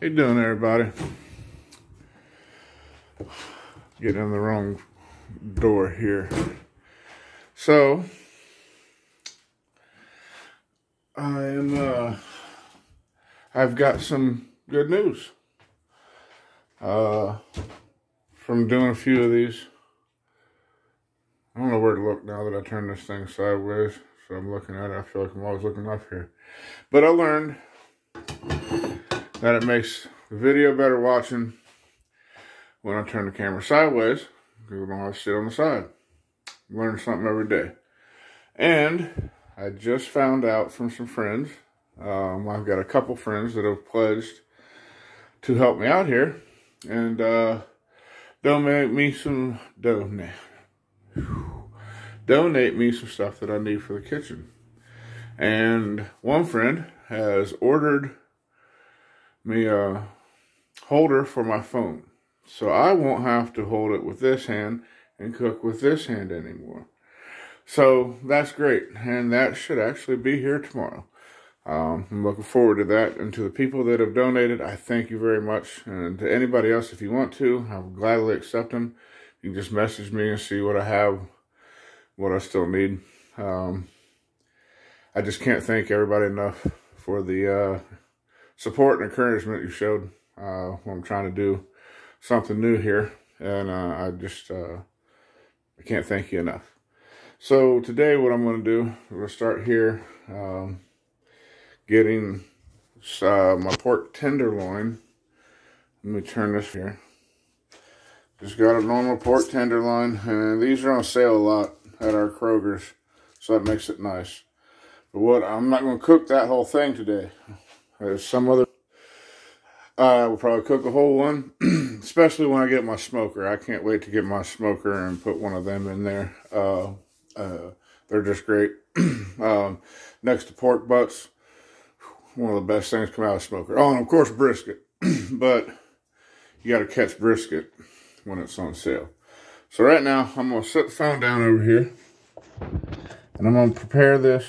How you doing, everybody? Getting in the wrong door here. So, I've got some good news. From doing a few of these. I don't know where to look now that I turned this thing sideways. So I'm looking at it. I feel like I'm always looking up here. But I learned that it makes the video better watching when I turn the camera sideways, because I don't have to sit on the side. Learn something every day. And I just found out from some friends. I've got a couple friends that have pledged to help me out here and donate me some stuff that I need for the kitchen. And one friend has ordered me a holder for my phone, so I won't have to hold it with this hand and cook with this hand anymore. So that's great, and that should actually be here tomorrow. I'm looking forward to that. And to the people that have donated, I thank you very much. And to anybody else, if you want to, I'll gladly accept them. You can just message me and see what I have, what I still need. I just can't thank everybody enough for the support and encouragement you showed when I'm trying to do something new here. And I can't thank you enough. So today what I'm going to do, we're going to start here getting my pork tenderloin. Let me turn this here. Just got a normal pork tenderloin, and these are on sale a lot at our Kroger's, so that makes it nice. But I'm not going to cook that whole thing today. There's some other, I will probably cook a whole one, especially when I get my smoker. I can't wait to get my smoker and put one of them in there. They're just great. Next to pork butts, one of the best things come out of a smoker. Oh, and of course brisket. But you got to catch brisket when it's on sale. So right now, I'm going to set the phone down over here. And I'm going to prepare this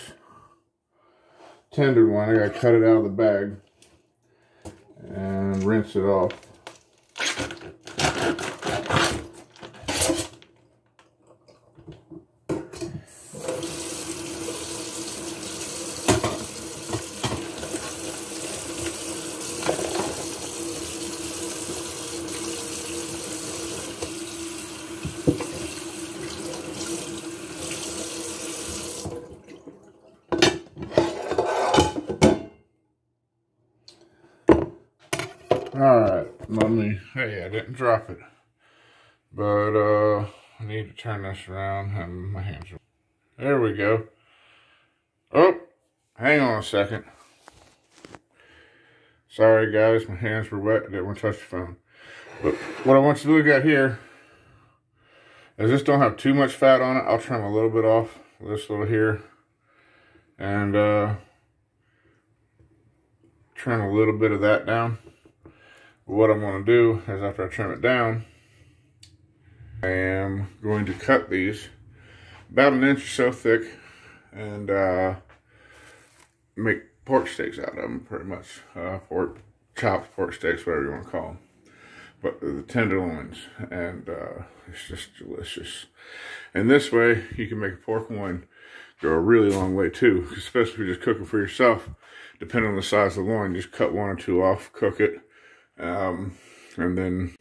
tenderloin. I got to cut it out of the bag and rinse it off. Alright, hey, I didn't drop it. But, I need to turn this around and my hands are... There we go. Oh, hang on a second. Sorry guys, my hands were wet. I didn't want to touch the phone. But what I want you to look at here is this don't have too much fat on it. I'll trim a little bit off this little here. And, trim a little bit of that down. What I'm going to do is after I trim it down, I am going to cut these about 1 inch or so thick and make pork steaks out of them, pretty much. Pork chops, pork steaks, whatever you want to call them. But the tenderloins, and it's just delicious. And this way, you can make a pork loin go a really long way too, especially if you're just cooking for yourself. Depending on the size of the loin, just cut 1 or 2 off, cook it. And then,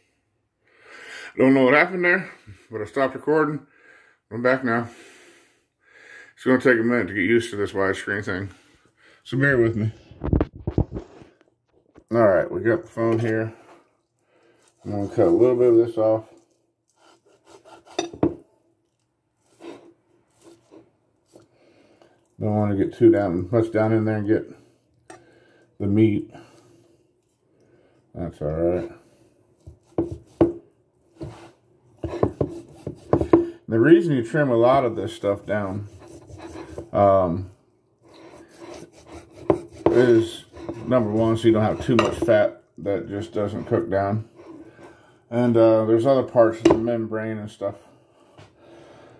I don't know what happened there, but I stopped recording. I'm back now. It's going to take a minute to get used to this widescreen thing, so bear with me. Alright, we got the phone here. I'm going to cut a little bit of this off. Don't want to get too much down in there and get the meat. That's alright. The reason you trim a lot of this stuff down is, number one, so you don't have too much fat that just doesn't cook down. And there's other parts of the membrane and stuff.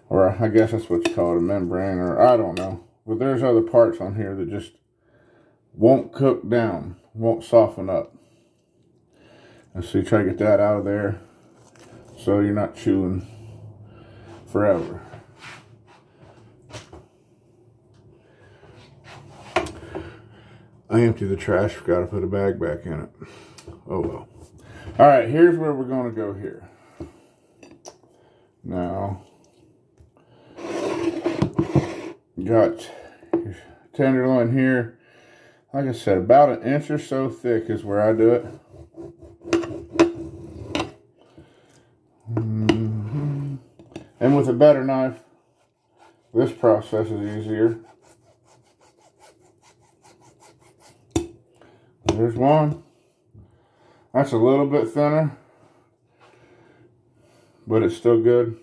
Or I guess that's what you call it, a membrane, or I don't know. But there's other parts on here that just won't cook down, won't soften up. And so you try to get that out of there so you're not chewing forever. I emptied the trash, forgot to put a bag back in it. Oh well. Alright, here's where we're going to go here. Now, got tenderloin here. Like I said, about an inch or so thick is where I do it. And with a better knife, this process is easier. There's one. That's a little bit thinner, but it's still good.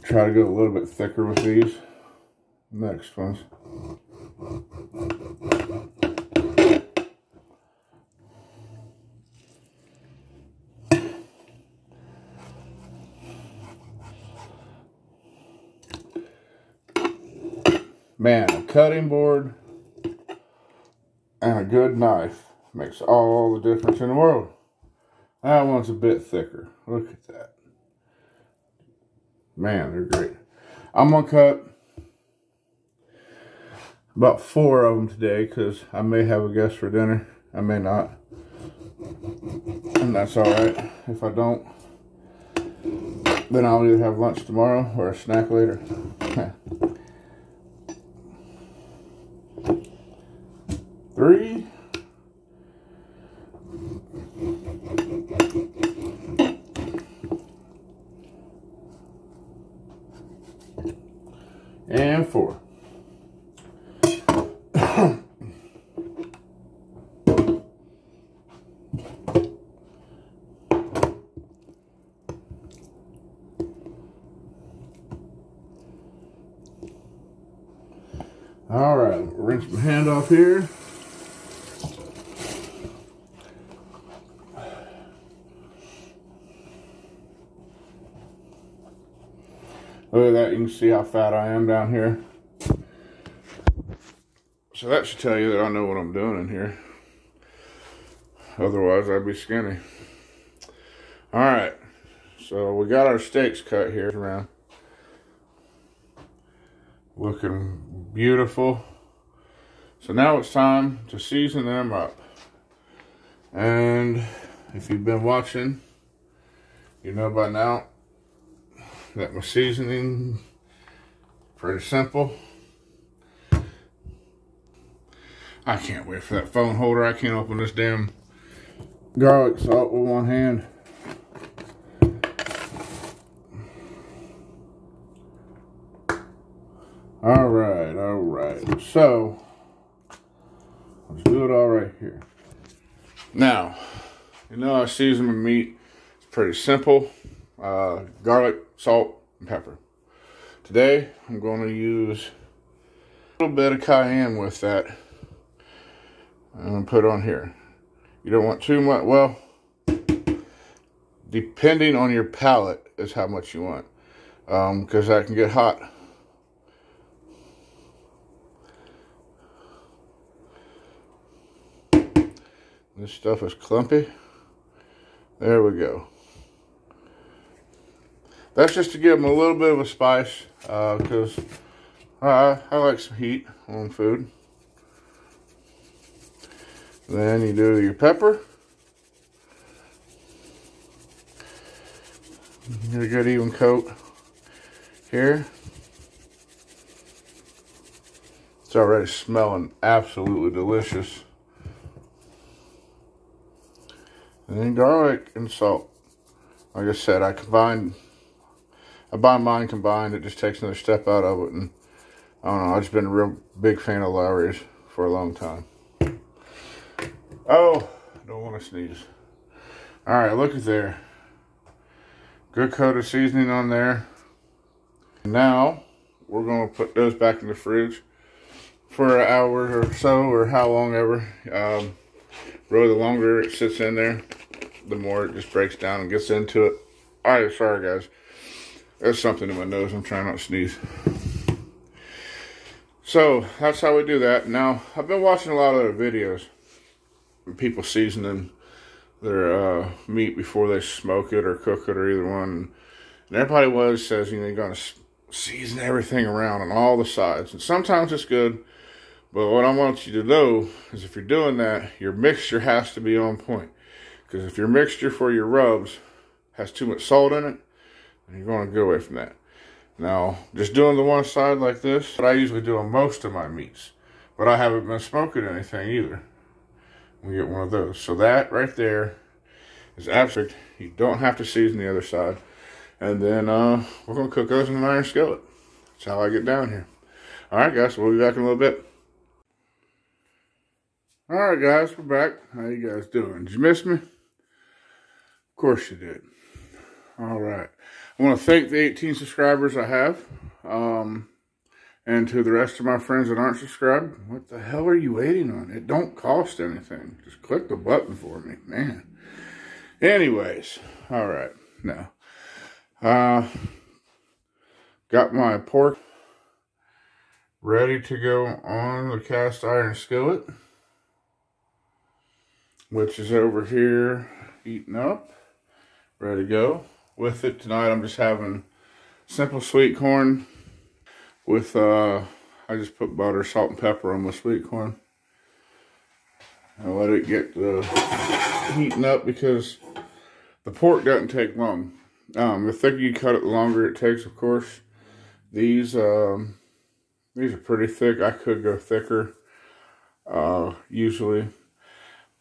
Try to go a little bit thicker with these next ones. Man, a cutting board and a good knife makes all the difference in the world. That one's a bit thicker. Look at that. Man, they're great. I'm going to cut about 4 of them today because I may have a guest for dinner. I may not. And that's alright. If I don't, then I'll either have lunch tomorrow or a snack later. 3. And 4. All right, rinse my hand off here. Look at that, you can see how fat I am down here. So that should tell you that I know what I'm doing in here. Otherwise, I'd be skinny. All right, so we got our steaks cut here around. Looking beautiful. So now it's time to season them up. And if you've been watching, you know by now that my seasoning pretty simple. I can't wait for that phone holder. I can't open this damn garlic salt with one hand. All right. So let's do it all right here. Now, you know I season my meat. It's pretty simple. Garlic, salt, and pepper. Today, I'm going to use a little bit of cayenne with that. I'm going to put on here. You don't want too much. Well, depending on your palate is how much you want. Because that can get hot. This stuff is clumpy. There we go. That's just to give them a little bit of a spice, because I like some heat on food. Then you do your pepper. Get a good even coat here. It's already smelling absolutely delicious. And then garlic and salt. Like I said, I buy mine combined. It just takes another step out of it. And I don't know, I've just been a real big fan of Lowry's for a long time. Oh, I don't want to sneeze. All right, look at there. Good coat of seasoning on there. Now, we're going to put those back in the fridge for an hour or so, or how long ever. Really, the longer it sits in there, the more it just breaks down and gets into it. All right, sorry guys. There's something in my nose. I'm trying not to sneeze. So, that's how we do that. Now, I've been watching a lot of other videos. People seasoning meat before they smoke it or cook it or either one. And everybody always says, you know, you're going to season everything around on all the sides. And sometimes it's good, but what I want you to know is if you're doing that, your mixture has to be on point. Because if your mixture for your rubs has too much salt in it, then you're going to go away from that. Now, just doing the one side like this, but I usually do on most of my meats. But I haven't been smoking anything either. We get one of those. So that right there is absolute. You don't have to season the other side. And then we're going to cook those in an iron skillet. That's how I get down here. All right, guys, we'll be back in a little bit. All right, guys, we're back. How you guys doing? Did you miss me? Of course you did. All right. I want to thank the 18 subscribers I have. And to the rest of my friends that aren't subscribed, what the hell are you waiting on? It don't cost anything. Just click the button for me, man. Anyways, all right. Now, got my pork ready to go on the cast iron skillet, which is over here heating up, ready to go. With it tonight, I'm just having simple sweet corn with, I just put butter, salt, and pepper on my sweet corn. And let it get heating up because the pork doesn't take long. The thicker you cut it, the longer it takes, of course. These are pretty thick. I could go thicker, usually.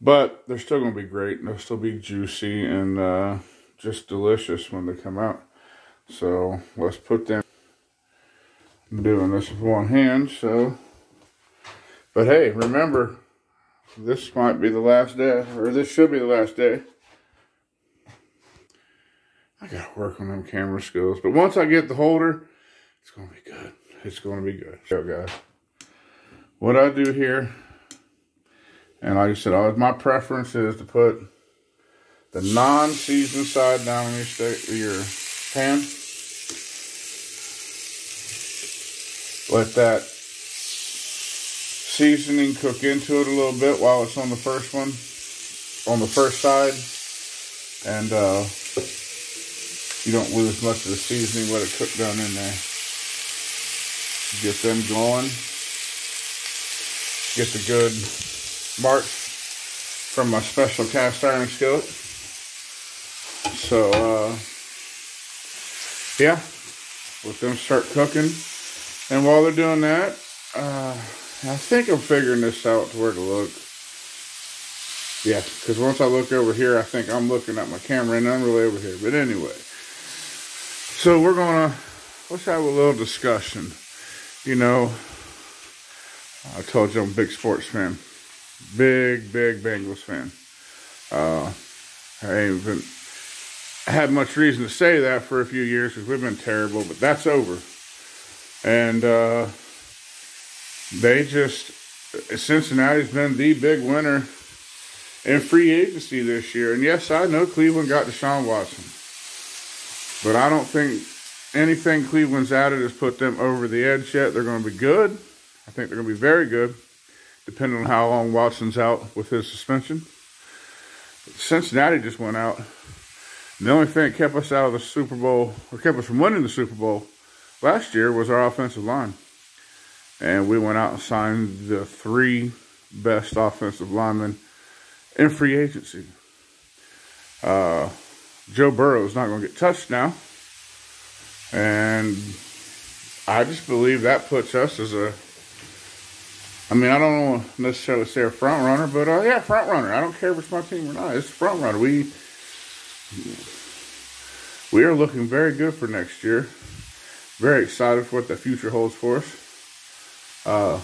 But they're still going to be great. They'll still be juicy and just delicious when they come out. So let's put them. I'm doing this with one hand, so. But hey, remember, this might be the last day, or this should be the last day. I gotta work on them camera skills. But once I get the holder, it's gonna be good. It's gonna be good. So guys, what I do here, and like I said, my preference is to put the non-seasoned side down on your pan. Let that seasoning cook into it a little bit while it's on the first one, on the first side. And you don't lose much of the seasoning, let it cook down in there. Get them going. Get the good marks from my special cast iron skillet. So, yeah, let them start cooking. And while they're doing that, I think I'm figuring this out to where to look. Yeah, because once I look over here, I think I'm looking at my camera and I'm really over here. But anyway, so let's have a little discussion. You know, I told you I'm a big sports fan. Big Bengals fan. I ain't been had much reason to say that for a few years because we've been terrible, but that's over. And Cincinnati's been the big winner in free agency this year. And yes, I know Cleveland got Deshaun Watson. But I don't think anything Cleveland's added has put them over the edge yet. They're going to be good. I think they're going to be very good, depending on how long Watson's out with his suspension. But Cincinnati just went out. And the only thing that kept us out of the Super Bowl, or kept us from winning the Super Bowl last year, was our offensive line. And we went out and signed the 3 best offensive linemen in free agency. Joe Burrow is not going to get touched now. And I just believe that puts us as a, I mean, I don't want to necessarily say a front runner, but yeah, front runner. I don't care if it's my team or not. It's a front runner. We are looking very good for next year. Very excited for what the future holds for us.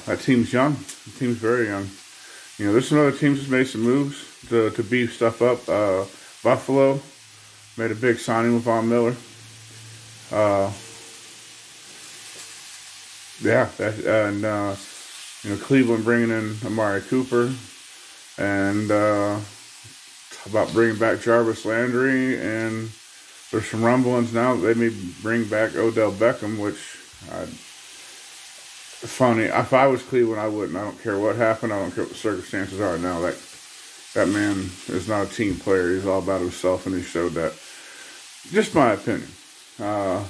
That team's young. The team's very young. You know, there's some other teams that's made some moves to beef stuff up. Buffalo made a big signing with Von Miller. Yeah, and you know, Cleveland bringing in Amari Cooper, and about bringing back Jarvis Landry, and there's some rumblings now that they may bring back Odell Beckham, which funny. If I was Cleveland, I wouldn't. I don't care what happened. I don't care what the circumstances are now. that man is not a team player. He's all about himself, and he showed that. Just my opinion. I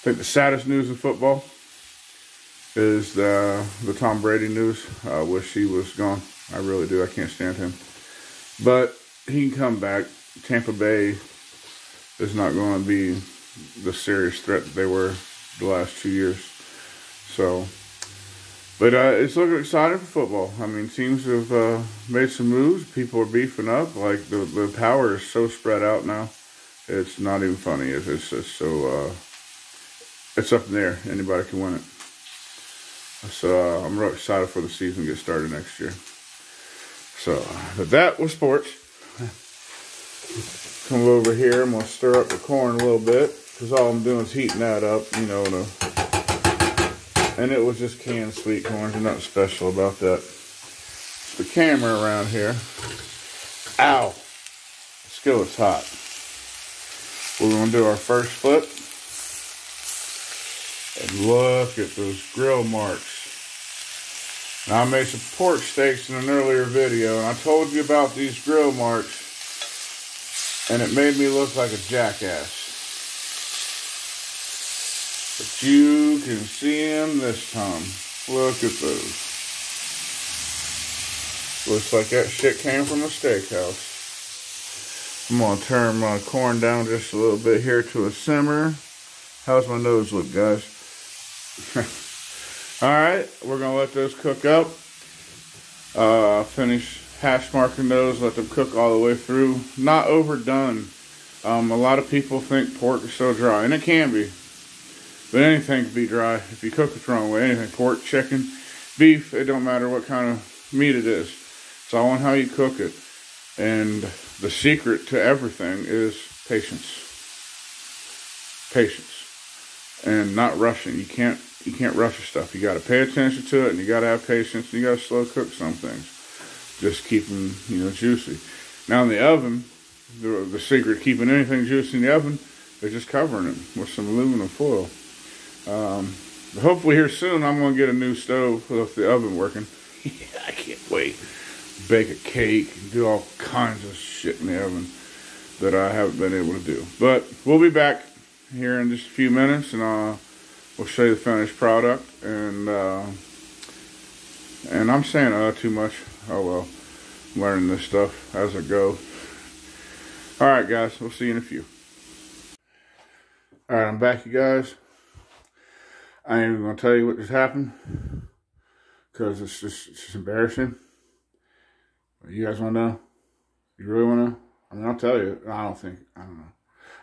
think the saddest news in football is the Tom Brady news. I wish he was gone. I really do. I can't stand him. But he can come back. Tampa Bay is not going to be the serious threat that they were the last 2 years. So, but it's looking exciting for football. I mean, teams have made some moves. People are beefing up. Like, the power is so spread out now. It's not even funny. It's just so, it's up in the air. Anybody can win it. So, I'm real excited for the season to get started next year. So, but that was sports. Come over here. I'm going to stir up the corn a little bit, because all I'm doing is heating that up, you know. And it was just canned sweet corn. There's nothing special about that. The camera around here. Ow! The skillet's hot. We're going to do our first flip. And look at those grill marks. Now, I made some pork steaks in an earlier video, and I told you about these grill marks, and it made me look like a jackass. But you can see them this time. Look at those. Looks like that shit came from a steakhouse. I'm going to turn my corn down just a little bit here to a simmer. How's my nose look, guys? Alright, we're going to let those cook up. Finish hash marking those, let them cook all the way through. Not overdone. A lot of people think pork is so dry, and it can be. But anything can be dry if you cook it the wrong way. Anything, pork, chicken, beef, it don't matter what kind of meat it is. It's all on how you cook it. And the secret to everything is patience. Patience. And not rushing. You can't rush your stuff. You got to pay attention to it, and you got to have patience, and you got to slow cook some things. Just keep them, you know, juicy. Now in the oven, the secret to keeping anything juicy in the oven is just covering it with some aluminum foil. Hopefully here soon I'm going to get a new stove with the oven working. Yeah, I can't wait. Bake a cake, do all kinds of shit in the oven that I haven't been able to do. But we'll be back here in just a few minutes, and we'll show you the finished product. And I'm saying too much. Oh well, I'm learning this stuff as I go. Alright guys, we'll see you in a few. Alright, I'm back, you guys. I ain't even going to tell you what just happened, because it's just embarrassing. You guys want to know? You really want to know? I mean, I'll tell you. I don't know.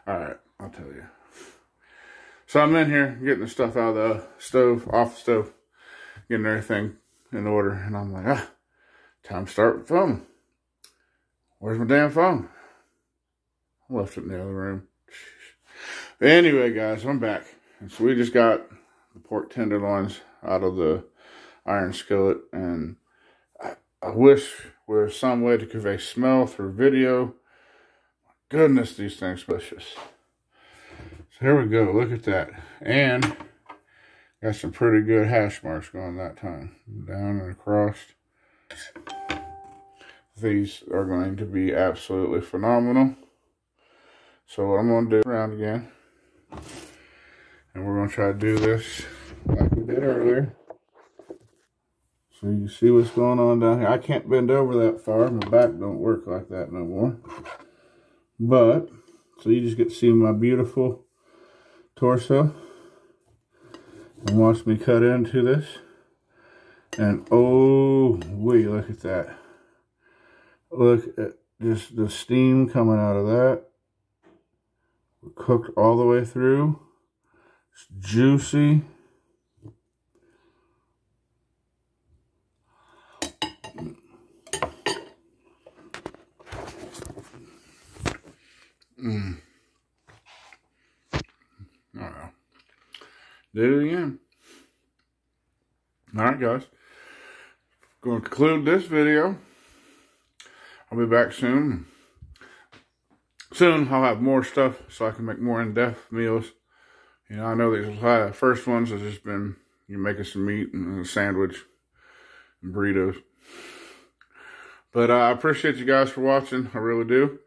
Alright, I'll tell you. So I'm in here getting the stuff out of the stove, off the stove, getting everything in order, and I'm like, time to start filming. Where's my damn phone? I left it in the other room. Anyway, guys, I'm back. And so we just got the pork tenderloins out of the iron skillet, and I wish there was some way to convey smell through video. My goodness, these things are delicious. So here we go. Look at that. And got some pretty good hash marks going that time. Down and across. These are going to be absolutely phenomenal. So what I'm going to do around again. And we're going to try to do this like we did earlier. So you can see what's going on down here. I can't bend over that far. My back don't work like that no more. But, so you just get to see my beautiful torso. And watch me cut into this. And oh, wait, look at that. Look at just the steam coming out of that. Cooked all the way through. It's juicy. Alright. Do it again. Alright, guys. Going to conclude this video. I'll be back soon. Soon I'll have more stuff so I can make more in-depth meals. You know, I know these first ones have just been you making some meat and a sandwich and burritos. But I appreciate you guys for watching. I really do.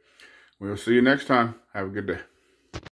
We'll see you next time. Have a good day.